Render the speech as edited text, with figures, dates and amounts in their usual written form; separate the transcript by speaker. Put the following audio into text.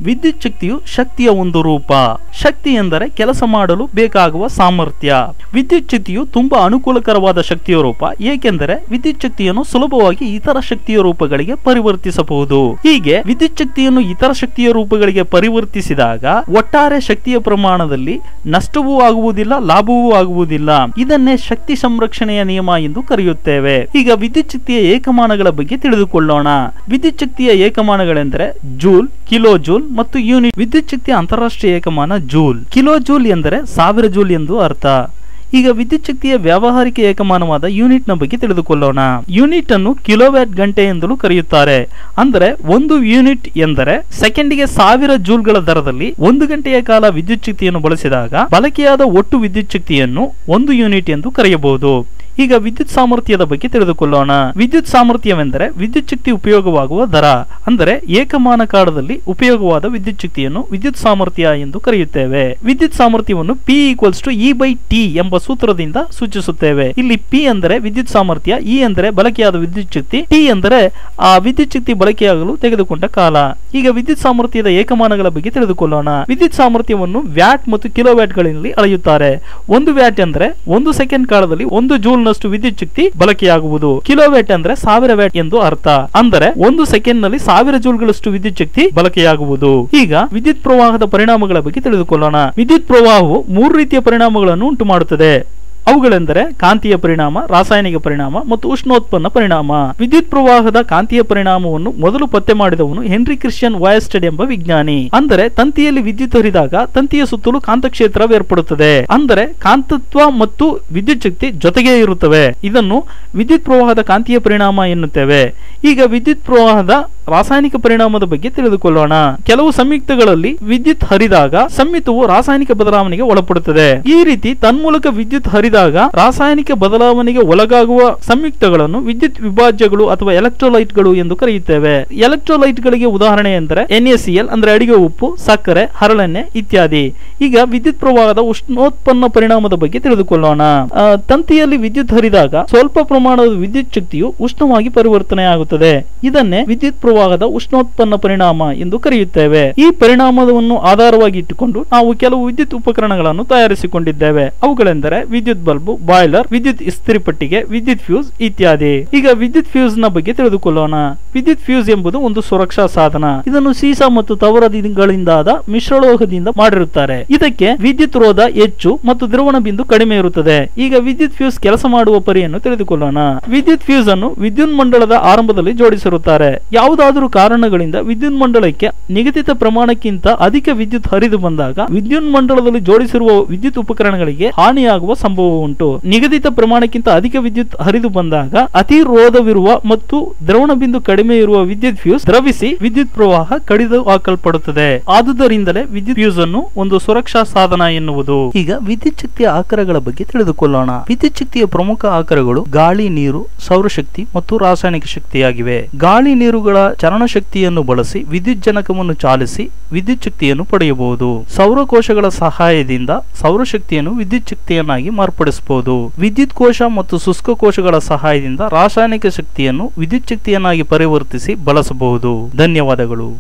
Speaker 1: ವಿದ್ಯುತ್ ಶಕ್ತಿಯು ಶಕ್ತಿಯ ಒಂದು ರೂಪ. ಶಕ್ತಿ ಎಂದರೆ ಕೆಲಸ ಮಾಡಲು ಬೇಕಾಗುವ ಸಾಮರ್ಥ್ಯ. ವಿದ್ಯುತ್ ಶಕ್ತಿಯು ತುಂಬಾ ಅನುಕೂಲಕರವಾದ ಶಕ್ತಿಯ ರೂಪ, ಏಕೆಂದರೆ ವಿದ್ಯುತ್ ಶಕ್ತಿಯನ್ನು ಸುಲಭವಾಗಿ ಇತರ ಶಕ್ತಿಯ ರೂಪಗಳಿಗೆ ಪರಿವರ್ತಿಸಬಹುದು. ಹೀಗೆ ವಿದ್ಯುತ್ ಶಕ್ತಿಯನ್ನು ಇತರ ಶಕ್ತಿಯ ರೂಪಗಳಿಗೆ ಪರಿವರ್ತಿಸಿದಾಗ ಒಟ್ಟಾರೆ ಶಕ್ತಿಯ ಪ್ರಮಾಣದಲ್ಲಿ ನಷ್ಟವೂ ಆಗುವುದಿಲ್ಲ, ಲಾಭವೂ ಆಗುವುದಿಲ್ಲ. ಇದನ್ನೇ ಶಕ್ತಿ ಸಂರಕ್ಷಣೆಯ ನಿಯಮ ಎಂದು ಕರೆಯುತ್ತೇವೆ. ಈಗ ವಿದ್ಯುತ್ ಶಕ್ತಿಯ ಏಕಮಾನಗಳ ಬಗ್ಗೆ ತಿಳಿದುಕೊಳ್ಳೋಣ. ವಿದ್ಯುತ್ ಶಕ್ತಿಯ ಏಕಮಾನಗಳೆಂದರೆ ಜೂಲ್, ಕಿಲೋ ಜೂಲ್ ಮತ್ತು ಯೂನಿಟ್. ವಿದ್ಯುತ್ ಶಕ್ತಿಯ ಅಂತಾರಾಷ್ಟ್ರೀಯ ಏಕಮಾನ ಜೂಲ್. ಕಿಲೋ ಜೂಲ್ ಎಂದರೆ 1000 ಜೂಲ್ ಎಂದು ಅರ್ಥ. ಈಗ ವಿದ್ಯುತ್ ಶಕ್ತಿಯ ವ್ಯಾವಹಾರಿಕ ಏಕಮಾನವಾದ ಯೂನಿಟ್ ನ ಬಗ್ಗೆ ತಿಳಿದುಕೊಳ್ಳೋಣ. ಯೂನಿಟ್ ಅನ್ನು ಕಿಲೋವ್ಯಾಟ್ ಗಂಟೆ ಎಂದಲೂ ಕರೆಯುತ್ತಾರೆ. ಅಂದರೆ ಒಂದು ಯೂನಿಟ್ ಎಂದರೆ ಸೆಕೆಂಡಿಗೆ 1000 ಜೂಲ್ಗಳ ದರದಲ್ಲಿ 1 ಗಂಟೆಯ ಕಾಲ ವಿದ್ಯುತ್ ಶಕ್ತಿಯನ್ನು ಬಳಸಿದಾಗ ಬಳಕೆಯಾದ ಒಟ್ಟು ವಿದ್ಯುತ್ ಶಕ್ತಿಯನ್ನು 1 ಯೂನಿಟ್ ಎಂದು ಕರೆಯಬಹುದು. ಈಗ ವಿದ್ಯುತ್ ಸಾಮರ್ಥ್ಯದ ಬಗ್ಗೆ ತಿಳಿದುಕೊಳ್ಳೋಣ. ವಿದ್ಯುತ್ ಸಾಮರ್ಥ್ಯವೆಂದರೆ ವಿದ್ಯುತ್ ಶಕ್ತಿ ಉಪಯೋಗವಾಗುವ ದರ. ಅಂದರೆ ಏಕಮಾನ ಕಾಲದಲ್ಲಿ ಉಪಯೋಗವಾದ ವಿದ್ಯುತ್ ಶಕ್ತಿಯನ್ನು ವಿದ್ಯುತ್ ಸಾಮರ್ಥ್ಯ ಎಂದು ಕರೆಯುತ್ತೇವೆ. ವಿದ್ಯುತ್ ಸಾಮರ್ಥ್ಯವನ್ನು P=E/T ಎಂಬ ಸೂತ್ರದಿಂದ ಸೂಚಿಸುತ್ತೇವೆ. ಇಲ್ಲಿ P ಅಂದರೆ ವಿದ್ಯುತ್ ಸಾಮರ್ಥ್ಯ, E ಅಂದರೆ ಬಳಕೆಯಾದ ವಿದ್ಯುತ್ ಶಕ್ತಿ, T ಅಂದರೆ ಆ ವಿದ್ಯುತ್ ಶಕ್ತಿ ಬಳಕೆಯಾಗಲು ತೆಗೆದುಕೊಂಡ ಕಾಲ. ಈಗ ವಿದ್ಯುತ್ ಸಾಮರ್ಥ್ಯದ ಏಕಮಾನಗಳ ಬಗ್ಗೆ ತಿಳಿದುಕೊಳ್ಳೋಣ. ವಿದ್ಯುತ್ ಸಾಮರ್ಥ್ಯವನ್ನು ವ್ಯಾಟ್ ಮತ್ತು ಕಿಲೋವ್ಯಾಟ್ ಗಳಲ್ಲಿ ಅಳೆಯುತ್ತಾರೆ. 1 ವ್ಯಾಟ್ ಎಂದರೆ 1 ಸೆಕೆಂಡ್ ಕಾಲದಲ್ಲಿ 1 ಜೂಲ್ ನಷ್ಟು ವಿದ್ಯುತ್ ಶಕ್ತಿ ಬಳಕೆಯಾಗುವುದು. ಕಿಲೋವ್ಯಾಟ್ ಅಂದ್ರೆ 1000 ವ್ಯಾಟ್ ಎಂದು ಅರ್ಥ. ಅಂದರೆ 1 ಸೆಕೆಂಡ್ ನಲ್ಲಿ 1000 ಜೂಲ್ಗಳಷ್ಟು ವಿದ್ಯುತ್ ಶಕ್ತಿ ಬಳಕೆಯಾಗುವುದು. ಈಗ ವಿದ್ಯುತ್ ಪ್ರವಾಹದ ಪರಿಣಾಮಗಳ ಬಗ್ಗೆ ತಿಳಿದುಕೊಳ್ಳೋಣ. ವಿದ್ಯುತ್ ಪ್ರವಾಹವು 3 ರೀತಿಯ ಪರಿಣಾಮಗಳನ್ನು ಉಂಟು ಮಾಡುತ್ತದೆ. ಅವುಗಳೆಂದರೆ ಕಾಂತೀಯ ಪರಿಣಾಮ, ರಾಸಾಯನಿಕ ಪರಿಣಾಮ ಮತ್ತು ಉಷ್ಣೋತ್ಪನ್ನ ಪರಿಣಾಮ. ವಿದ್ಯುತ್ ಪ್ರವಾಹದ ಕಾಂತೀಯ ಪರಿಣಾಮವನ್ನು ಮೊದಲು ಪತ್ತೆ ಮಾಡಿದವನು ಹೆನ್ರಿ ಕ್ರಿಶ್ಚಿಯನ್ ವಯರ್ಸ್ಟೆಡ್ ಎಂಬ ವಿಜ್ಞಾನಿ. ಅಂದರೆ ತಂತಿಯಲ್ಲಿ ವಿದ್ಯುತ್ ಹರಿದಾಗ ತಂತಿಯ ಸುತ್ತಲೂ ಕಾಂತಕ್ಷೇತ್ರ ಏರ್ಪಡುತ್ತದೆ. ಅಂದರೆ ಕಾಂತತ್ವ ಮತ್ತು ವಿದ್ಯುತ್ ಶಕ್ತಿ ಜೊತೆಗೇ ಇರುತ್ತವೆ. ಇದನ್ನು ವಿದ್ಯುತ್ ಪ್ರವಾಹದ ಕಾಂತೀಯ ಪರಿಣಾಮ ಎನ್ನುತ್ತೇವೆ. ಈಗ ವಿದ್ಯುತ್ ಪ್ರವಾಹದ ರಾಸಾಯನಿಕ ಪರಿಣಾಮದ ಬಗ್ಗೆ ತಿಳಿದುಕೊಳ್ಳೋಣ. ಕೆಲವು ಸಂಯುಕ್ತಗಳಲ್ಲಿ ವಿದ್ಯುತ್ ಹರಿದಾಗ ಸಂಯುಕ್ತವು ರಾಸಾಯನಿಕ ಬದಲಾವಣೆಗೆ ಒಳಪಡುತ್ತದೆ. ಈ ರೀತಿ ತನ್ಮೂಲಕ ವಿದ್ಯುತ್ ಹರಿದಾಗ ರಾಸಾಯನಿಕ ಬದಲಾವಣೆಗೆ ಒಳಗಾಗುವ ಸಂಯುಕ್ತಗಳನ್ನು ವಿದ್ಯುತ್ ವಿಭಾಜ್ಯಗಳು ಅಥವಾ ಎಲೆಕ್ಟ್ರೋಲೈಟ್ ಗಳು ಎಂದು ಕರೆಯುತ್ತೇವೆ. ಎಲೆಕ್ಟ್ರೋಲೈಟ್ ಗಳಿಗೆ ಉದಾಹರಣೆ ಎಂದರೆ NaCl ಅಂದ್ರೆ ಅಡಿಗೆ ಉಪ್ಪು, ಸಕ್ಕರೆ, ಹರಳೆಣ್ಣೆ ಇತ್ಯಾದಿ. ಈಗ ವಿದ್ಯುತ್ ಪ್ರವಾಹದ ಉಷ್ಣೋತ್ಪನ್ನ ಪರಿಣಾಮದ ಬಗ್ಗೆ ತಿಳಿದುಕೊಳ್ಳೋಣ. ತಂತಿಯಲ್ಲಿ ವಿದ್ಯುತ್ ಹರಿದಾಗ ಸ್ವಲ್ಪ ಪ್ರಮಾಣದ ವಿದ್ಯುತ್ ಶಕ್ತಿಯು ಉಷ್ಣವಾಗಿ ಪರಿವರ್ತನೆಯಾಗುತ್ತದೆ. ಇದನ್ನೇ ವಿದ್ಯುತ್ ಪ್ರವಾಹದ ಉಷ್ಣೋತ್ಪನ್ನ ಪರಿಣಾಮ ಎಂದು ಕರೆಯುತ್ತೇವೆ. ಈ ಪರಿಣಾಮವನ್ನು ಆಧಾರವಾಗಿ ಇಟ್ಟುಕೊಂಡು ನಾವು ಕೆಲವು ವಿದ್ಯುತ್ ಉಪಕರಣಗಳನ್ನು ತಯಾರಿಸಿಕೊಂಡಿದ್ದೇವೆ. ಅವುಗಳೆಂದರೆ ವಿದ್ಯುತ್ ಬಲ್ಬ್, ಬಾಯ್ಲರ್, ವಿದ್ಯುತ್ ಇಸ್ತ್ರಿ ಪೆಟ್ಟಿಗೆ, ವಿದ್ಯುತ್ ಫ್ಯೂಸ್ ಇತ್ಯಾದಿ. ಈಗ ವಿದ್ಯುತ್ ಫ್ಯೂಸ್ ನ ಬಗ್ಗೆ ತಿಳಿದುಕೊಳ್ಳೋಣ. ವಿದ್ಯುತ್ ಫ್ಯೂಸ್ ಎಂಬುದು ಒಂದು ಸುರಕ್ಷಾ ಸಾಧನ. ಇದನ್ನು ಸೀಸ ಮತ್ತು ತವರಗಳಿಂದಾದ ಮಿಶ್ರಲೋಹದಿಂದ ಮಾಡಿರುತ್ತಾರೆ. ಇದಕ್ಕೆ ವಿದ್ಯುತ್ ರೋಧ ಹೆಚ್ಚು ಮತ್ತು ದ್ರವಣ ಬಿಂದು ಕಡಿಮೆ ಇರುತ್ತದೆ. ಈಗ ವಿದ್ಯುತ್ ಫ್ಯೂಸ್ ಕೆಲಸ ಮಾಡುವ ಪರಿಯನ್ನು ತಿಳಿದುಕೊಳ್ಳೋಣ. ವಿದ್ಯುತ್ ಫ್ಯೂಸ್ ಅನ್ನು ವಿದ್ಯುತ್ ಮಂಡಲದ ಆರಂಭದಲ್ಲಿ ಜೋಡಿಸಿರುತ್ತಾರೆ. ಯಾವುದಾದರೂ ಕಾರಣಗಳಿಂದ ವಿದ್ಯುತ್ ಮಂಡಲಕ್ಕೆ ನಿಗದಿತ ಪ್ರಮಾಣಕ್ಕಿಂತ ಅಧಿಕ ವಿದ್ಯುತ್ ಹರಿದು ಬಂದಾಗ ವಿದ್ಯುತ್ ಮಂಡಲದಲ್ಲಿ ಜೋಡಿಸಿರುವ ವಿದ್ಯುತ್ ಉಪಕರಣಗಳಿಗೆ ಹಾನಿಯಾಗುವ ಸಂಭವ ಉಂಟು. ನಿಗದಿತ ಪ್ರಮಾಣಕ್ಕಿಂತ ಅಧಿಕ ವಿದ್ಯುತ್ ಹರಿದು ಬಂದಾಗ ಅತಿ ರೋಧವಿರುವ ಮತ್ತು ದ್ರವಣ ಬಿಂದು ಕಡಿಮೆ ಇರುವ ವಿದ್ಯುತ್ ಫ್ಯೂಸ್ ದ್ರವಿಸಿ ವಿದ್ಯುತ್ ಪ್ರವಾಹ ಕಡಿದು ಹಾಕಲ್ಪಡುತ್ತದೆ. ಆದುದರಿಂದಲೇ ವಿದ್ಯುತ್ ಫ್ಯೂಸ್ ಅನ್ನು ಒಂದು ಸುರಕ್ಷಾ ಸಾಧನ ಎನ್ನುವುದು. ಈಗ ವಿದ್ಯುತ್ ಶಕ್ತಿಯ ಆಕಾರಗಳ ಬಗ್ಗೆ ತಿಳಿದುಕೊಳ್ಳೋಣ. ವಿದ್ಯುತ್ ಶಕ್ತಿಯ ಪ್ರಮುಖ ಆಕಾರಗಳು ಗಾಳಿ, ನೀರು, ಸೌರಶಕ್ತಿ ಮತ್ತು ರಾಸಾಯನಿಕ ಶಕ್ತಿಯಾಗಿವೆ. ಗಾಳಿ, ನೀರುಗಳ ಚಲನ ಶಕ್ತಿಯನ್ನು ಬಳಸಿ ವಿದ್ಯುತ್ ಜನಕವನ್ನು ಚಾಲಿಸಿ ವಿದ್ಯುತ್ ಶಕ್ತಿಯನ್ನು ಪಡೆಯಬಹುದು. ಸೌರಕೋಶಗಳ ಸಹಾಯದಿಂದ ಸೌರಶಕ್ತಿಯನ್ನು ವಿದ್ಯುತ್ ಶಕ್ತಿಯನ್ನಾಗಿ ಮಾರ್ಪಡಿಸಬಹುದು. ವಿದ್ಯುತ್ ಕೋಶ ಮತ್ತು ಶುಷ್ಕ ಕೋಶಗಳ ಸಹಾಯದಿಂದ ರಾಸಾಯನಿಕ ಶಕ್ತಿಯನ್ನು ವಿದ್ಯುತ್ ಶಕ್ತಿಯನ್ನಾಗಿ ಪರಿವರ್ತಿಸಿ ಬಳಸಬಹುದು. ಧನ್ಯವಾದಗಳು.